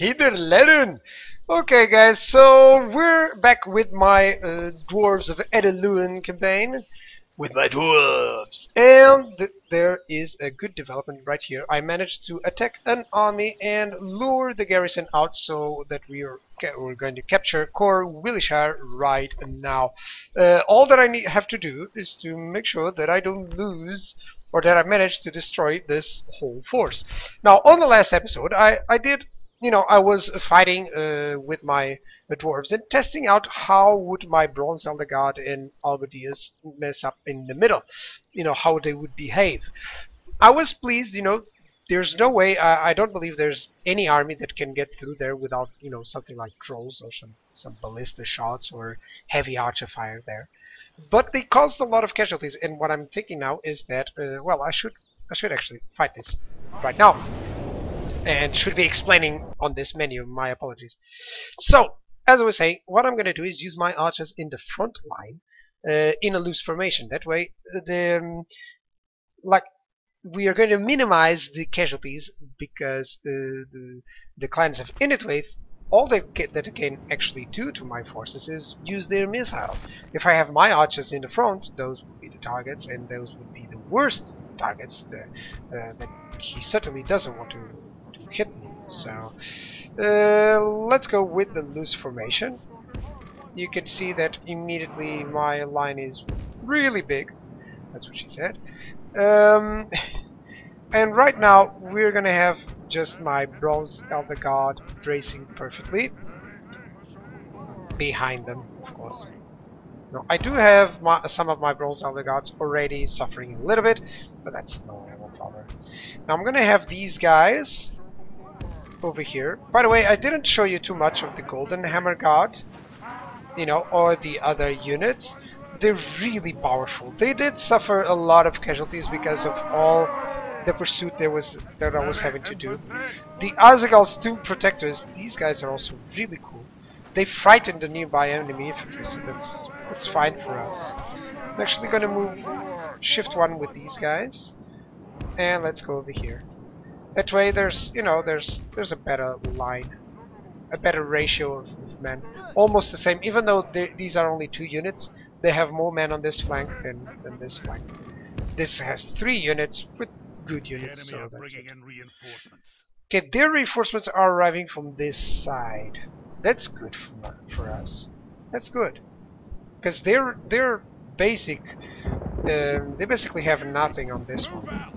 Hither Leren! Okay guys, so we're back with my Dwarves of Luin campaign with my dwarves, and there is a good development right here. I managed to attack an army and lure the garrison out so that we're going to capture Core Willishire right now. All that I have to do is to make sure that I don't lose or that I manage to destroy this whole force. Now on the last episode I did, I was fighting with my dwarves and testing out how would my Bronze Elder God and Albedius mess up in the middle, how they would behave. I was pleased, there's no way, I don't believe there's any army that can get through there without, something like trolls or some ballista shots or heavy archer fire there. But they caused a lot of casualties, and what I'm thinking now is that, well, I should actually fight this right now. And should be explaining on this menu. My apologies. So, as I was saying, what I'm going to do is use my archers in the front line in a loose formation. That way, we are going to minimize the casualties because the clans of Initwaith, all that they can actually do to my forces is use their missiles. If I have my archers in the front, those would be the targets, and those would be the worst targets that he certainly doesn't want to hit me. So let's go with the loose formation. You can see that immediately my line is really big. That's what she said. And right now we're gonna have just my Bronze Elder God racing perfectly behind them, of course. Now I do have some of my Bronze Elder Gods already suffering a little bit, but that's no problem. Now I'm gonna have these guys over here. By the way, I didn't show you too much of the Golden Hammer God, or the other units. They're really powerful. They did suffer a lot of casualties because of all the pursuit that I was having to do. The Azagal's Tomb Protectors, these guys are also really cool. They frighten the nearby enemy infantry, so that's fine for us. I'm actually gonna move shift 1 with these guys, and let's go over here. That way there's a better line, a better ratio of men. Almost the same, even though these are only 2 units, they have more men on this flank than this flank. This has 3 units with good units, so that's it. Okay, their reinforcements are arriving from this side. That's good for us. That's good. Because they're basic, they basically have nothing on this one.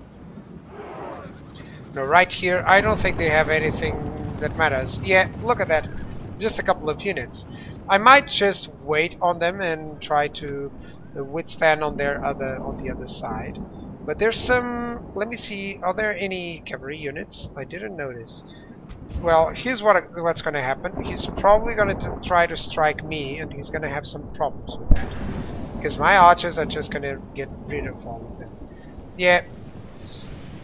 No, right here, I don't think they have anything that matters. Yeah, look at that. Just a couple of units. I might just wait on them and try to withstand on the other side. But there's some. Let me see. Are there any cavalry units? I didn't notice. Well, here's what's going to happen. He's probably going to try to strike me, and he's going to have some problems with that. Because my archers are just going to get rid of all of them. Yeah.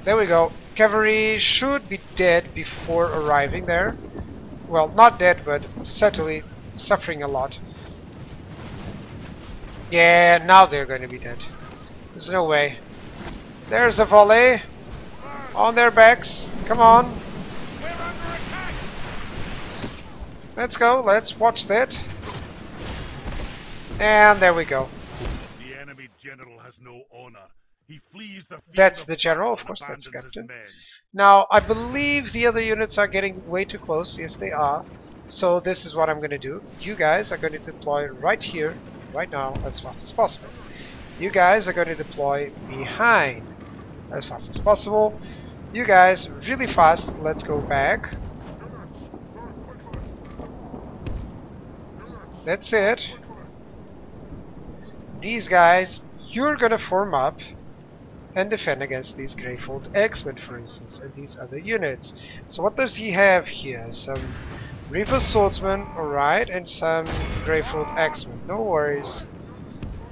There we go. Cavalry should be dead before arriving there. Well, not dead, but certainly suffering a lot. Yeah, now they're going to be dead. There's no way. There's a volley on their backs. Come on. Let's go. Let's watch that. And there we go. The enemy general has no honor. He flees the field. That's the general, of course, that's captain. Now, I believe the other units are getting way too close. Yes, they are. So this is what I'm going to do. You guys are going to deploy right here, right now, as fast as possible. You guys are going to deploy behind as fast as possible. You guys, really fast. Let's go back. That's it. These guys, you're going to form up and defend against these Greyfold X-Men, for instance, and these other units. So what does he have here? Some Reaver Swordsmen, alright, and some Greyfold X-Men. No worries.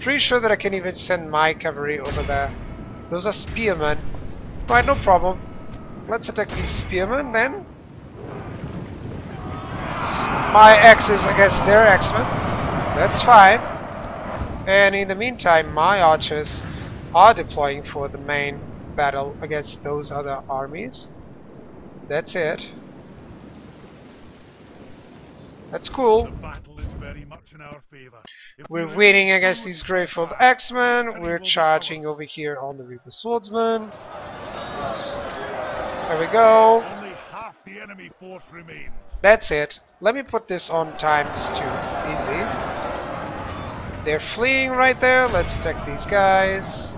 Pretty sure that I can even send my cavalry over there. Those are Spearmen. Right, no problem. Let's attack these Spearmen then. My X's against their X-Men. That's fine. And in the meantime, my archers are deploying for the main battle against those other armies. That's it. That's The cool. battle is very much in our favor. If we We're remain winning against true these and Greyfold steadfast, Axemen. victory We're will be charging ours. over here on the Reaper Swordsman. There we go. Only half the enemy force remains. That's it. Let me put this on ×2. Easy. They're fleeing right there. Let's attack these guys.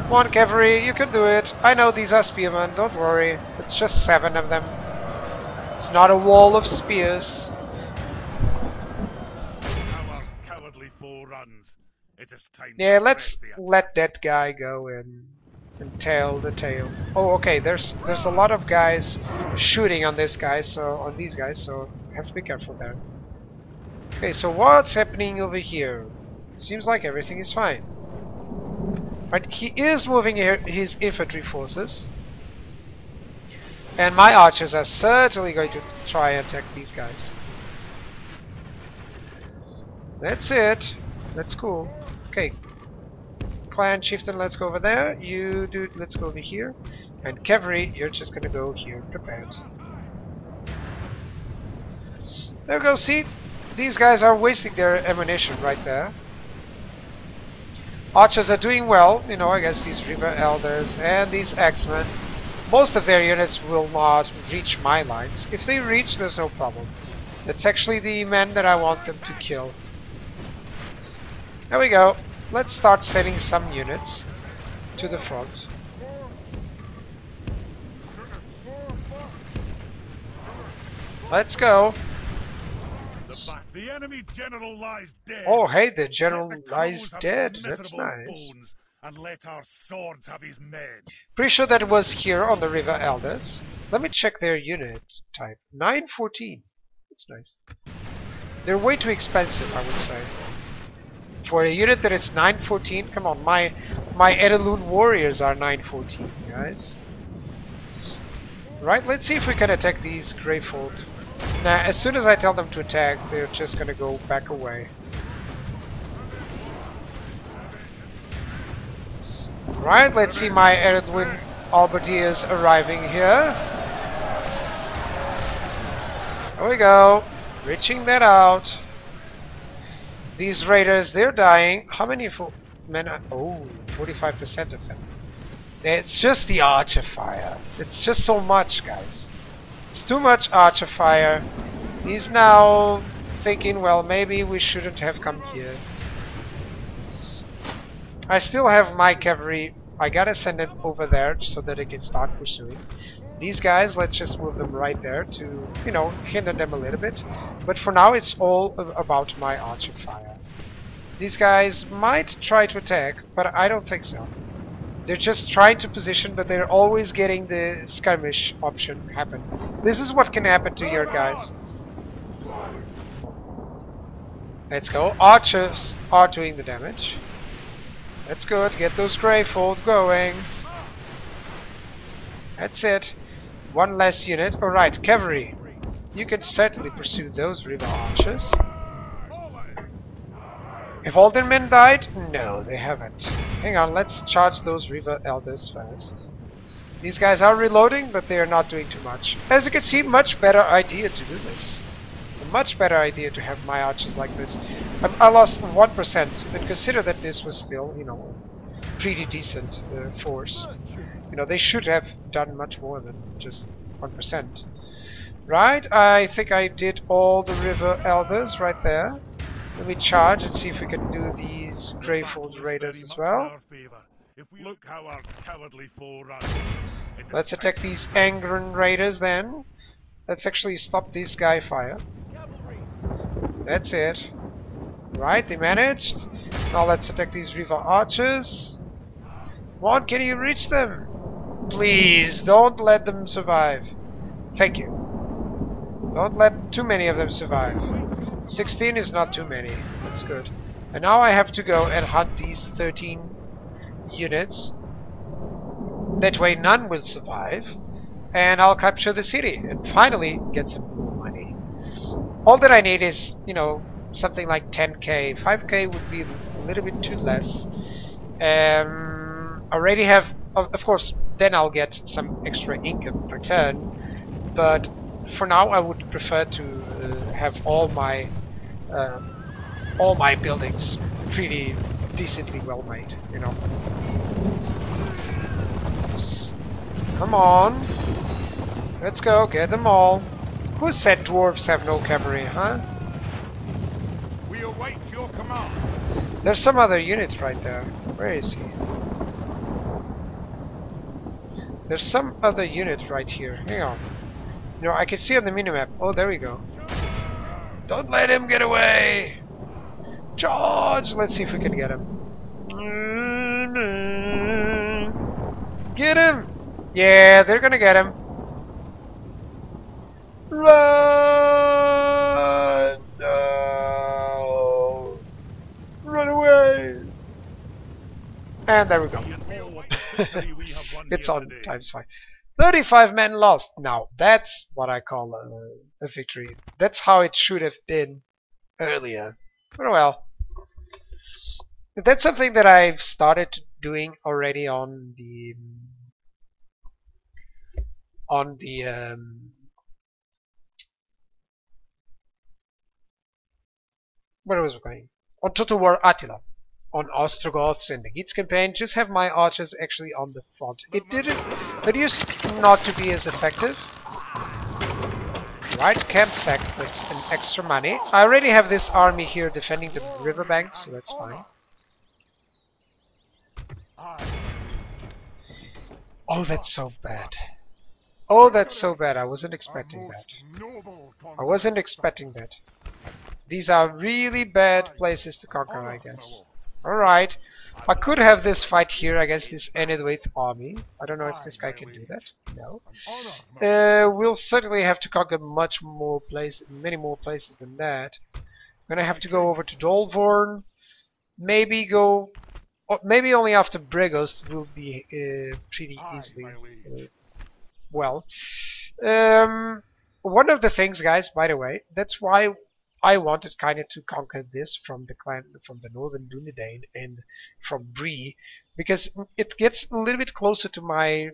Come on, cavalry. You can do it. I know these are spearmen. Don't worry. It's just 7 of them. It's not a wall of spears. Our cowardly foe runs. It is time Yeah, to let's press the attack. let that guy go in and tail the tail. Oh, okay. There's a lot of guys shooting on this guy, so these guys, so have to be careful there. Okay, so what's happening over here? Seems like everything is fine. But he is moving his infantry forces, and my archers are certainly going to try and attack these guys. That's it. That's cool. Okay. Clan chieftain, let's go over there. You dude, let's go over here. And cavalry, you're just gonna go here, prepared. There we go, see? These guys are wasting their ammunition right there. Archers are doing well, you know, against these River Elders and these Axemen. Most of their units will not reach my lines. If they reach, there's no problem. That's actually the men that I want them to kill. There we go. Let's start sending some units to the front. Let's go. The enemy general lies dead. Oh, hey, the Let general the lies crows have his dead. That's miserable nice. bones, and let our swords have his men. Pretty sure that it was here on the River Elders. Let me check their unit type. 914. That's nice. They're way too expensive, I would say. For a unit that is 914, come on, my Ered warriors are 914, guys. Right, let's see if we can attack these Greyfold. Now, as soon as I tell them to attack, they're just gonna go back away. Right, let's see my Ered Albertiers arriving here. There we go. Reaching that out. These raiders, they're dying. How many men are... Oh, 45% of them. It's just the archer fire. It's just so much, guys. It's too much archer fire. He's now thinking, well, maybe we shouldn't have come here. I still have my cavalry. I gotta send it over there so that it can start pursuing. These guys, let's just move them right there to, you know, hinder them a little bit. But for now, it's all about my archer fire. These guys might try to attack, but I don't think so. They're just trying to position, but they're always getting the skirmish option happen. This is what can happen to your guys. Let's go. Archers are doing the damage. That's good. Get those Greyfold going. That's it. One less unit. Alright, cavalry. You can certainly pursue those river archers. Have all their men died? No, they haven't. Hang on, let's charge those river elders first. These guys are reloading, but they are not doing too much. As you can see, much better idea to do this. A much better idea to have my archers like this. I lost 1%, but consider that this was still, you know, pretty decent force. You know, they should have done much more than just 1%. Right, I think I did all the river elders right there. Let me charge and see if we can do these Greyfold raiders as well. If we look how our cowardly foe runs, Let's attack these Angren raiders then. Let's actually stop this guy fire. That's it. Right, they managed. Now let's attack these river archers. Come on, can you reach them? Please, don't let them survive. Thank you. Don't let too many of them survive. 16 is not too many. That's good. And now I have to go and hunt these 13 units. That way none will survive. And I'll capture the city and finally get some more money. All that I need is, you know, something like 10k. 5k would be a little bit too less. Already have, of course, then I'll get some extra income per turn. But for now, I would prefer to have all my buildings pretty decently well made, you know. Come on, let's go get them all. Who said dwarves have no cavalry, huh? We await your command. There's some other units right there. Where is he? There's some other unit right here. Hang on. You know, I can see on the minimap. Oh, there we go. Don't let him get away! Charge! Let's see if we can get him. Get him! Yeah, they're gonna get him. Run! No! Run away! And there we go. It's on ×5. 35 men lost. Now, that's what I call a victory. That's how it should have been earlier. But well. That's something that I've started doing already on the where was I going? On Total War Attila. On Ostrogoths and the Geats campaign, just have my archers actually on the front. It used not to be as effective. Right, camp sack with an extra money. I already have this army here defending the riverbank, so that's fine. Oh, that's so bad. Oh, that's so bad. I wasn't expecting that. I wasn't expecting that. These are really bad places to conquer, I guess. Alright. I could have this fight here against this Ered army. I don't know if this guy can do that. No. We'll certainly have to conquer many more places than that. I'm gonna have to go over to Dolvorn. Maybe only after Bregos will be pretty easily. Well, one of the things, guys, by the way, that's why I wanted kind of to conquer this from the northern Dunedain and from Bree, because it gets a little bit closer to my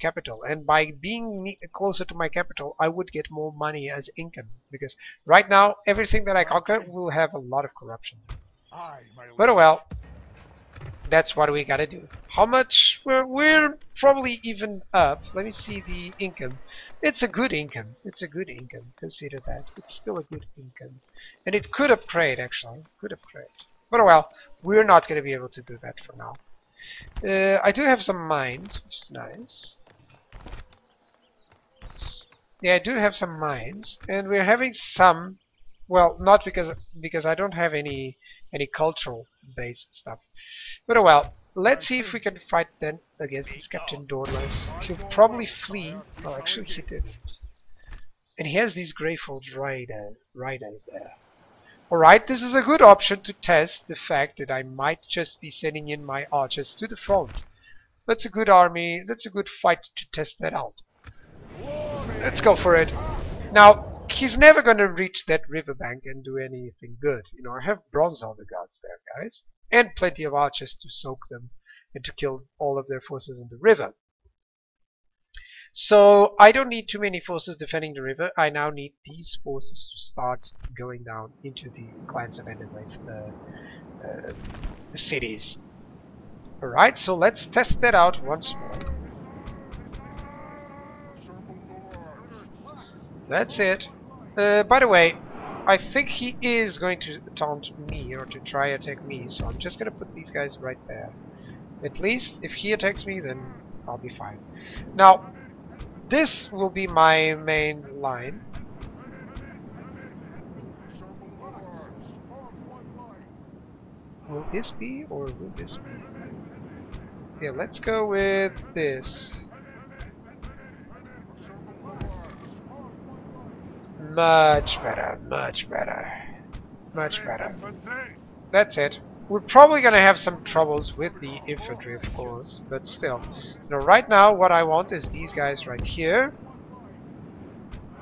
capital, and by being closer to my capital, I would get more money as income, because right now everything that I conquer will have a lot of corruption. But well, that's what we gotta do. How much? We're probably even up. Let me see the income. It's a good income. It's a good income. Consider that. It's still a good income. And it could upgrade, actually. Could upgrade. But well, we're not gonna be able to do that for now. I do have some mines, which is nice. Yeah, I do have some mines. And we're having some... Well, not because I don't have any cultural based stuff. But well, let's see if we can fight then against this Captain Dorless. He'll probably flee. Oh, actually he didn't. And he has these Greyfold riders there. Alright, this is a good option to test the fact that I might just be sending in my archers to the front. That's a good army, that's a good fight to test that out. Let's go for it. Now, he's never gonna reach that riverbank and do anything good. You know, I have bronze elder guards there, guys. And plenty of archers to soak them and to kill all of their forces in the river. So I don't need too many forces defending the river. I now need these forces to start going down into the clans of Eredwraith cities. Alright, so let's test that out once more. That's it. By the way, I think he is going to taunt me or to try attack me, so I'm just gonna put these guys right there. At least if he attacks me, then I'll be fine. Now, this will be my main line. Will this be, or will this be? Yeah, let's go with this. Much better, much better, much better. That's it. We're probably gonna have some troubles with the infantry, of course, but still. You know, right now what I want is these guys right here.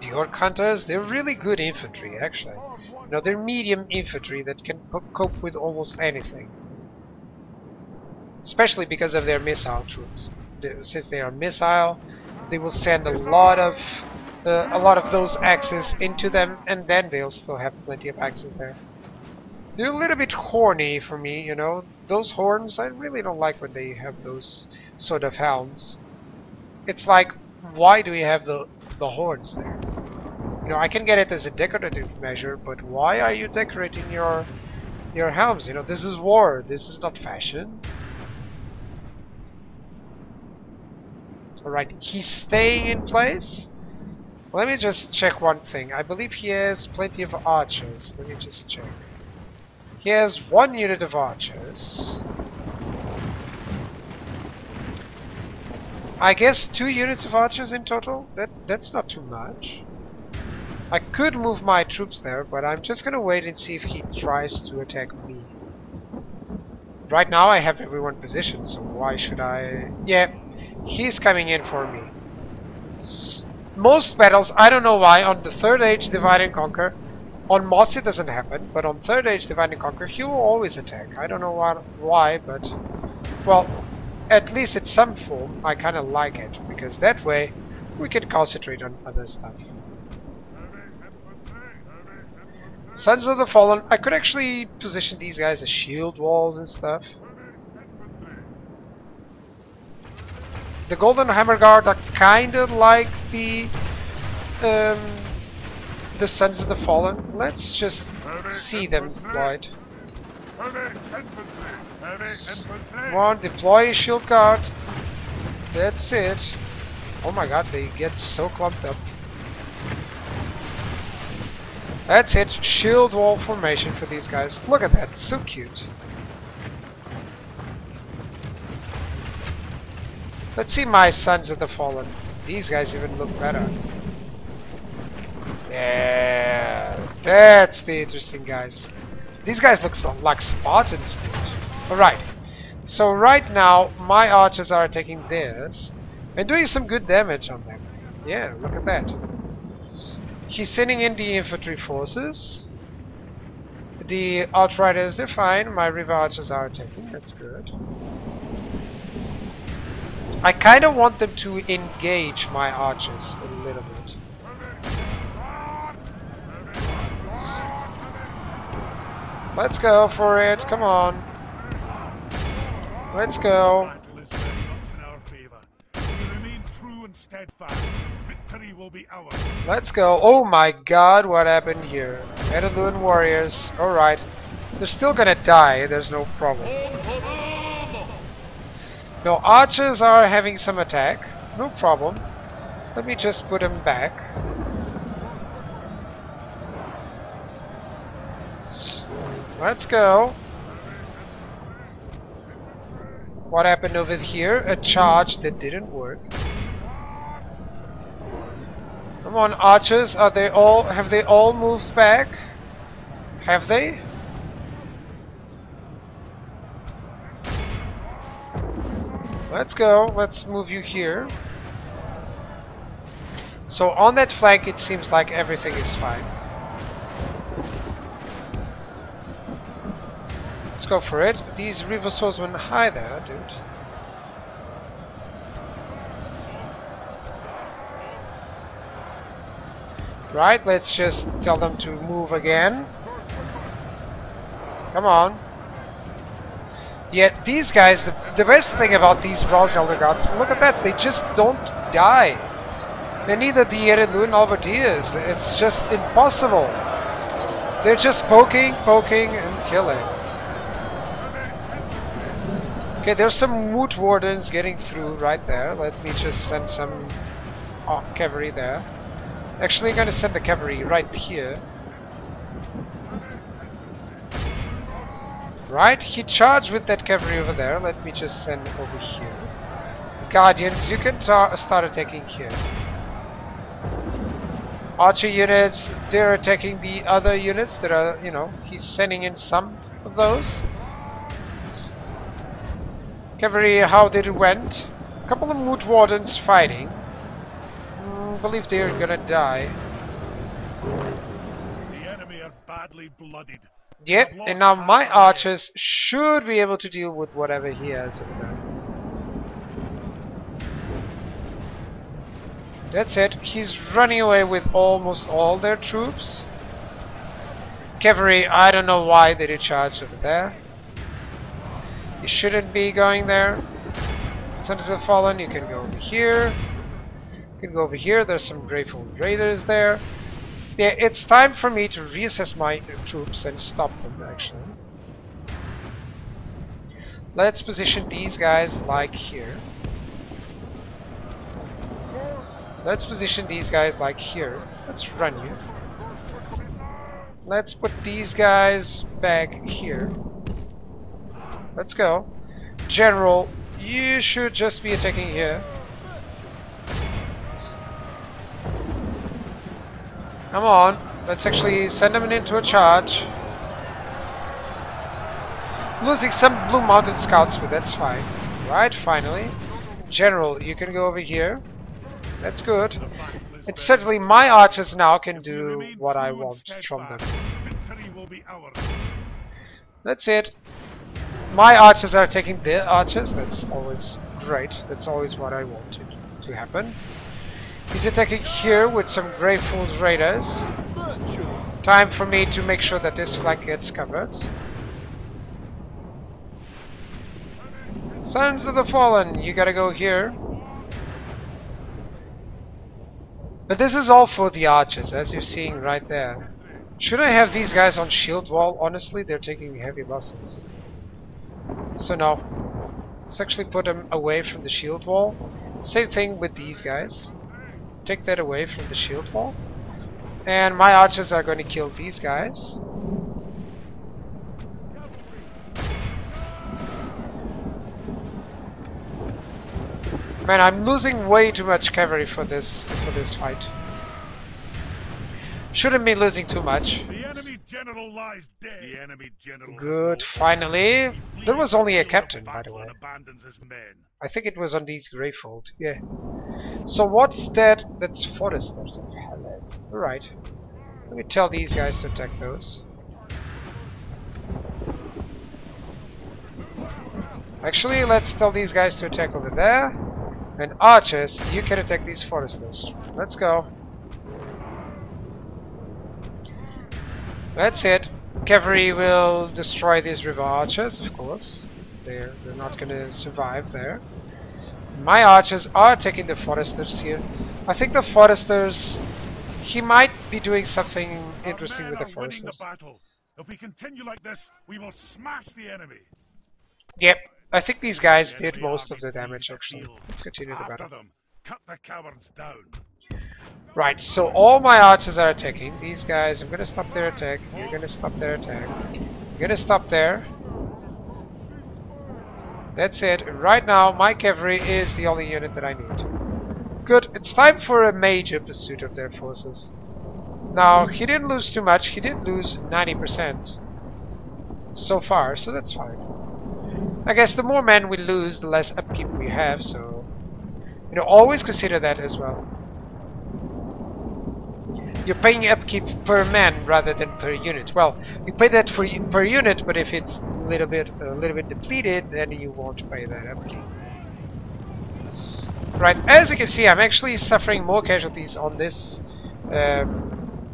The Orc Hunters, they're really good infantry, actually. You know, they're medium infantry that can cope with almost anything. Especially because of their missile troops. Since they are missile, they will send a lot of a lot of those axes into them, and then they'll still have plenty of axes there. They're a little bit horny for me, you know. Those horns, I really don't like when they have those sort of helms. It's like, why do we have the horns there? You know, I can get it as a decorative measure, but why are you decorating your helms? You know, this is war. This is not fashion. Alright, he's staying in place. Let me just check one thing. I believe he has plenty of archers. Let me just check. He has 1 unit of archers. I guess 2 units of archers in total. That's not too much. I could move my troops there, but I'm just gonna wait and see if he tries to attack me. Right now I have everyone positioned, so why should I... Yeah, he's coming in for me. Most battles, I don't know why, on the 3rd Age Divide and Conquer, on Moss it doesn't happen, but on 3rd Age Divide and Conquer he will always attack. I don't know why, but... Well, at least in some form, I kinda like it, because that way we can concentrate on other stuff. Sons of the Fallen, I could actually position these guys as shield walls and stuff. The Golden Hammer Guard are kinda like the Sons of the Fallen. Let's just see them deployed. Come on, deploy a shield guard. That's it. Oh my god, they get so clumped up. That's it, shield wall formation for these guys. Look at that, so cute. Let's see my Sons of the Fallen. These guys even look better. Yeah, that's the interesting guys. These guys look like Spartans, dude. Alright, so right now my archers are taking this and doing some good damage on them. Yeah, look at that. He's sending in the infantry forces. The outriders, they're fine. My river archers are attacking. That's good. I kind of want them to engage my archers a little bit. Let's go for it. Come on. Let's go. Let's go. Oh my god, what happened here? Luin warriors. Alright. They're still gonna die, there's no problem. No, archers are having some attack. No problem. Let me just put them back. Let's go. What happened over here? A charge that didn't work. Come on, archers, have they all moved back? Have they? Let's go, let's move you here. So on that flank it seems like everything is fine. Let's go for it. These river swordsmen, hi there, dude. Right, let's just tell them to move again. Come on. Yeah, these guys, the best thing about these Bronze Elder Gods, look at that, they just don't die. They're neither the Ered, Luin, nor Albertiers. It's just impossible. They're just poking, and killing. Okay, there's some Wood Wardens getting through right there. Let me just send some cavalry there. Actually, I'm gonna send the cavalry right here. Right, he charged with that cavalry over there. Let me just send over here. Guardians, you can start attacking here. Archer units, they're attacking the other units that are, you know, he's sending in some of those. Cavalry, how did it went? A couple of Wood Wardens fighting. I believe they're gonna die. The enemy are badly blooded. Yep, and now my archers should be able to deal with whatever he has over there. That's it. He's running away with almost all their troops. Cavalry, I don't know why they did charge over there. You shouldn't be going there. Sons of Fallen, you can go over here. You can go over here. There's some Grateful Raiders there. Yeah, it's time for me to reassess my troops and stop them, actually. Let's position these guys like here. Let's position these guys like here. Let's run you. Let's put these guys back here. Let's go. General, you should just be attacking here. Come on. Let's actually send them into a charge. Losing some Blue Mountain Scouts, but that's fine. Right, finally. General, you can go over here. That's good. And certainly my archers now can do what I want from them. That's it. My archers are taking their archers. That's always great. That's always what I wanted to happen. He's attacking here with some Grateful Raiders. Time for me to make sure that this flank gets covered. Sons of the Fallen, you gotta go here. But this is all for the archers, as you're seeing right there. Should I have these guys on shield wall? Honestly, they're taking heavy losses. So no. Let's actually put them away from the shield wall. Same thing with these guys. Take that away from the shield wall. And my archers are going to kill these guys. Man, I'm losing way too much cavalry for this fight. Shouldn't be losing too much. The enemy general lies dead. The enemy general Good, finally. There was only a captain, by the way. I think it was on these Greyfold. Yeah. So what's that? That's Foresters of Hellet. Alright. Let me tell these guys to attack those. Actually, let's tell these guys to attack over there. And archers, you can attack these Foresters. Let's go. That's it. Cavalry will destroy these river archers, of course. They're not gonna survive there. My archers are taking the Foresters here. I think the Foresters... He might be doing something interesting with the Foresters. If we continue like this, we will smash the enemy. Yep. I think these guys did most of the damage, actually. Let's continue the battle. Cut the cowards down. Right, so all my archers are attacking. These guys, I'm gonna stop their attack. You're gonna stop their attack. You're gonna stop there. That's it. Right now, my cavalry is the only unit that I need. Good. It's time for a major pursuit of their forces. Now, he didn't lose too much. He did lose 90% so far, so that's fine. I guess the more men we lose, the less upkeep we have, so... You know, always consider that as well. You're paying upkeep per man rather than per unit. Well, you pay that for per unit, but if it's a little bit depleted, then you won't pay that upkeep. Right, as you can see, I'm actually suffering more casualties on this,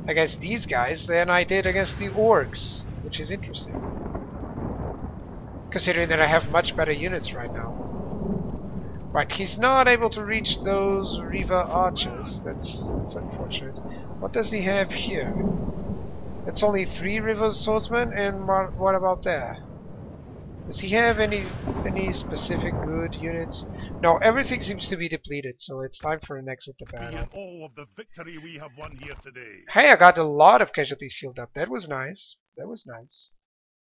against these guys than I did against the orcs, which is interesting. Considering that I have much better units right now. Right, he's not able to reach those Riva archers. That's unfortunate. What does he have here? It's only 3 Riva swordsmen, and what about there? Does he have any specific good units? No, everything seems to be depleted, so it's time for an exit to battle. All of the victory we have won here today. Hey, I got a lot of casualties healed up. That was nice. That was nice.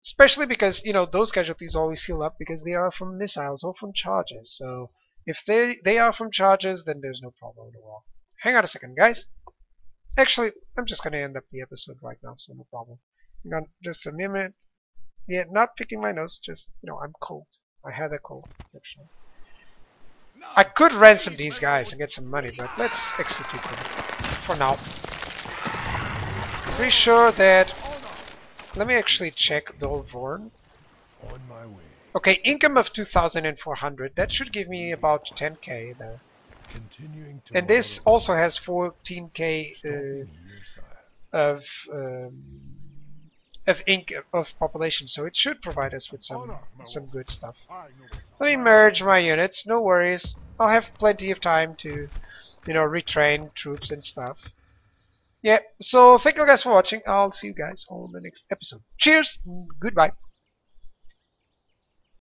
Especially because, you know, those casualties always heal up because they are from missiles or from charges. So if they are from charges, then there's no problem at all. Hang on a second, guys. Actually, I'm just going to end up the episode right now, so no problem. Hang on just a minute. Yeah, not picking my nose, just, you know, I'm cold. I had a cold, actually. I could ransom these guys and get some money, but let's execute them for now. Pretty sure that... Let me actually check Dolvorn. On my way. Okay, income of 2,400. That should give me about 10k there. Continuing And tomorrow. this also has 14k Stopping here, sire. of ink of population, so it should provide us with some good stuff. Let me merge my units. No worries. I'll have plenty of time to, you know, retrain troops and stuff. Yeah. So thank you guys for watching. I'll see you guys on the next episode. Cheers. Goodbye.